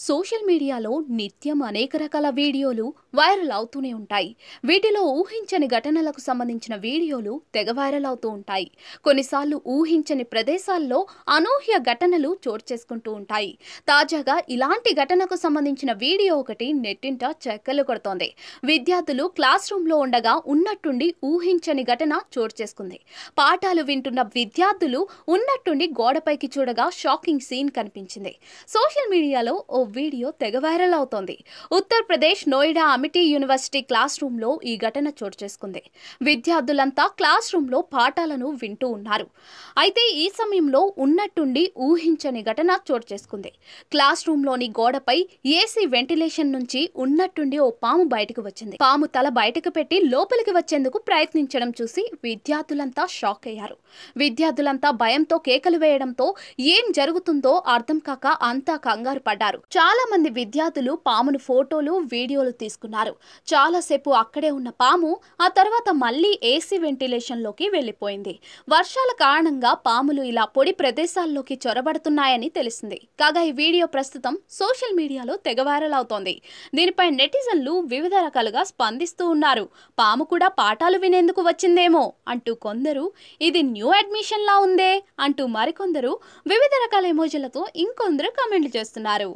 Social మీడియాలో నిత్యం అనేక రకాల వీడియోలు వైరల్ అవుతూనే ఉంటాయి. వీటిలో ఊహించని ఘటనలకు సంబంధించిన వీడియోలు తెగ వైరల్ అవుతూ ఉంటాయి. కొన్నిసార్లు ఊహించని ప్రదేశాల్లో అనూహ్య ఘటనలు చోటు చేసుకుంటూ ఉంటాయి. తాజాగా ఇలాంటి ఘటనకు సంబంధించిన వీడియో ఒకటి నెట్టింట చక్కర్లు కొడుతోంది. విద్యార్థులు క్లాస్ రూమ్లో ఉండగా ఉన్నట్టుండి ఊహించని ఘటన చోటు చేసుకుంది. పాఠాలు వింటున్న విద్యార్థులు ఉన్నట్టుండి గోడపైకి చూడగా షాకింగ్ సీన్ కనిపించింది. సోషల్ మీడియాలో ఓ వీడియో తెగ వైరల్ అవుతోంది. Uttar Pradesh Noida Amity university class room లో ఈ ఘటన చోటు చేసుకుంది. విద్యార్థులంతా క్లాస్ రూమ్ లో పాఠాలను వింటూ ఉన్నారు. అయితే ఈ సమయంలో ఉన్నట్టుండి ఊహించని ఘటన చోటు చేసుకుంది. క్లాస్ రూమ్ లోని గోడపై ఏసీ వెంటిలేషన్ నుంచి ఉన్నట్టుండి ఓ పాము బయటకు వచ్చింది. పాము తల బయటకు పెట్టి లోపలికి వచ్చేందుకు ప్రయత్నించడం చూసి విద్యార్థులంతా షాక్ అయ్యారు. విద్యార్థులంతా భయంతో కేకలు వేయడంతో ఏం జరుగుతుందో అర్థం కాక అంతా కంగారు పడ్డారు. చాలా మంది విద్యార్థులు పామును ఫోటోలు, వీడియోలు తీసుకున్నారు. చాలాసేపు అక్కడే ఉన్న పాము ఆ తర్వాత మళ్లీ ఏసీ వెంటిలేషన్ లోకి వెళ్లిపోయింది. వర్షాల కారణంగా పాములు ఇలా పొడి ప్రదేశాల్లోకి చొరబడుతున్నాయని తెలిసింది. కాగా ఈ వీడియో ప్రస్తుతం సోషల్ మీడియాలో తెగ వైరల్ అవుతోంది. దీనిపై నెటిజన్లు వివిధ రకాలుగా స్పందిస్తూ ఉన్నారు. పాము కూడా పాఠాలు వినేందుకు వచ్చిందేమో అంటూ కొందరు, ఇది న్యూ అడ్మిషన్ లా ఉందే అంటూ మరికొందరు వివిధ రకాల ఎమోజీలతో ఇంకొందరు కామెంట్లు చేస్తున్నారు.